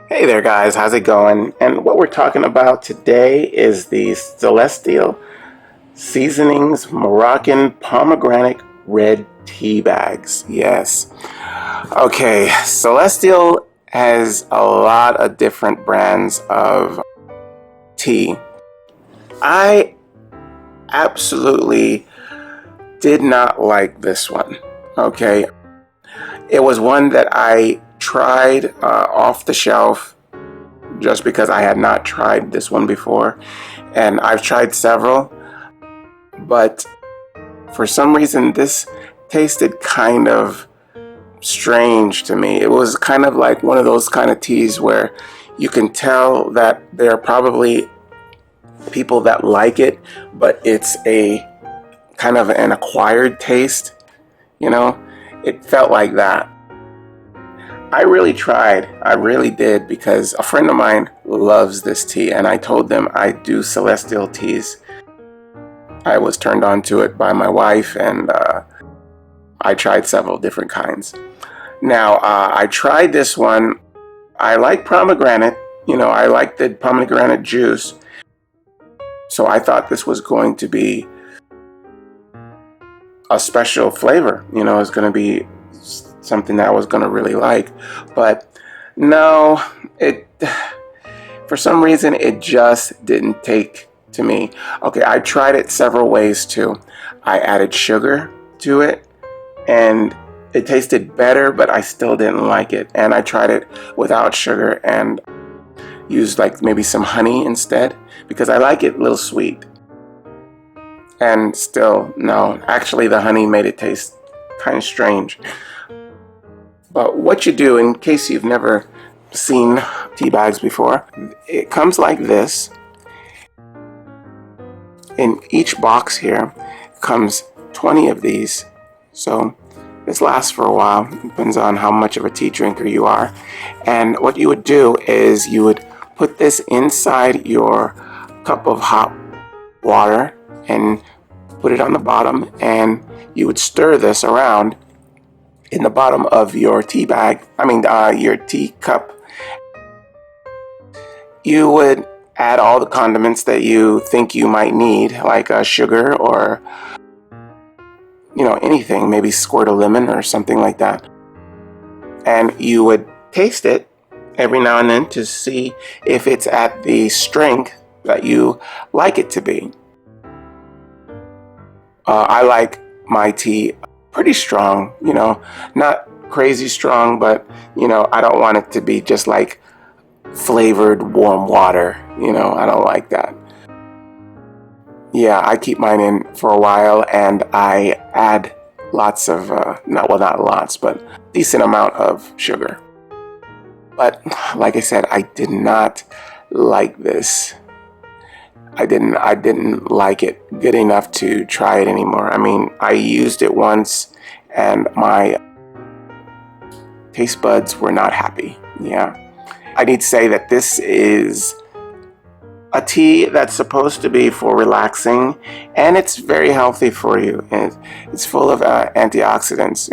Hey there guys, how's it going? And what we're talking about today is the Celestial Seasonings Moroccan Pomegranate Red Tea Bags. Yes. Okay, Celestial has a lot of different brands of tea. I absolutely did not like this one. Okay, it was one that I tried off the shelf just because I had not tried this one before, and I've tried several, but for some reason this tasted kind of strange to me. It was kind of like one of those kind of teas where you can tell that there are probably people that like it, but it's a kind of an acquired taste, you know? It felt like that. I really tried. I really did, because a friend of mine loves this tea, and I told them I do celestial teas. I was turned on to it by my wife, and I tried several different kinds. Now, I tried this one. I like pomegranate. I like the pomegranate juice. So I thought this was going to be a special flavor. It's going to be something that I was going to really like. But no, for some reason, it just didn't take to me. Okay, I tried it several ways too. I added sugar to it, and it tasted better, but I still didn't like it. And I tried it without sugar and used like maybe some honey instead, because I like it a little sweet. And still, no, actually the honey made it taste kind of strange. But what you do, in case you've never seen tea bags before, it comes like this. In each box here comes 20 of these. So this lasts for a while. It depends on how much of a tea drinker you are. And what you would do is you would put this inside your cup of hot water and put it on the bottom, and you would stir this around in the bottom of your tea bag, your tea cup. You would add all the condiments that you think you might need, like sugar or anything, maybe squirt a lemon or something like that. And you would taste it every now and then to see if it's at the strength that you like it to be. I like my tea pretty strong, not crazy strong, but I don't want it to be just like flavored warm water. I don't like that. Yeah, I keep mine in for a while, and I add lots of, not lots, but decent amount of sugar. But like I said, I did not like this. I didn't like it good enough to try it anymore. I used it once, and my taste buds were not happy. Yeah. I need to say that this is a tea that's supposed to be for relaxing, and it's very healthy for you. And it's full of antioxidants,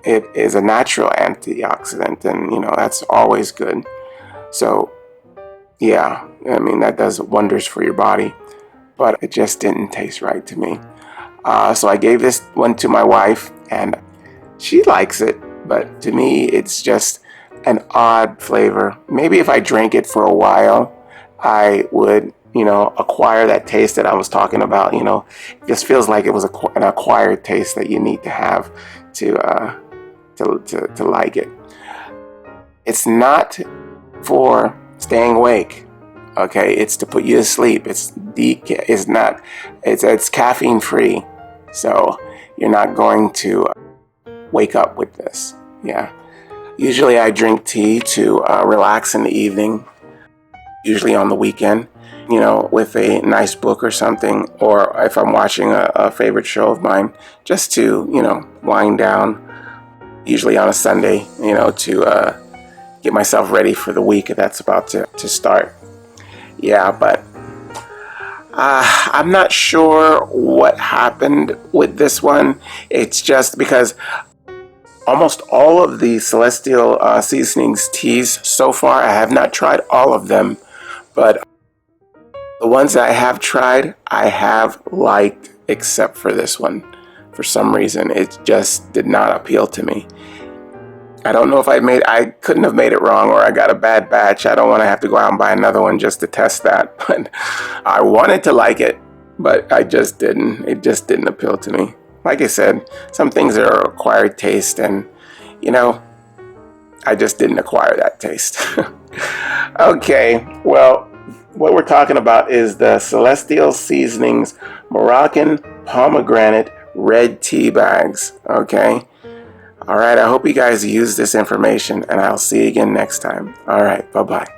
It is a natural antioxidant, and that's always good. So yeah, that does wonders for your body, but it just didn't taste right to me. So I gave this one to my wife, and she likes it, but to me, it's just an odd flavor. Maybe if I drank it for a while, I would, acquire that taste that I was talking about. It just feels like it was an acquired taste that you need to have to like it. It's not for staying awake. Okay, it's to put you to sleep. It's caffeine free, so you're not going to wake up with this. Yeah. Usually I drink tea to relax in the evening, usually on the weekend, with a nice book or something, or if I'm watching a favorite show of mine, just to, wind down, usually on a Sunday, to get myself ready for the week that's about to start. Yeah, but I'm not sure what happened with this one. It's just because almost all of the Celestial Seasonings teas so far. I have not tried all of them, but the ones that I have tried, I have liked, except for this one. For some reason, it just did not appeal to me. I don't know if I couldn't have made it wrong, or I got a bad batch. I don't want to have to go out and buy another one just to test that. But I wanted to like it, but I just didn't. It just didn't appeal to me. Like I said, some things are acquired taste, and I just didn't acquire that taste. Okay, well, what we're talking about is the Celestial Seasonings Moroccan Pomegranate Red Tea Bags. Okay. All right, I hope you guys use this information, and I'll see you again next time. All right, bye-bye.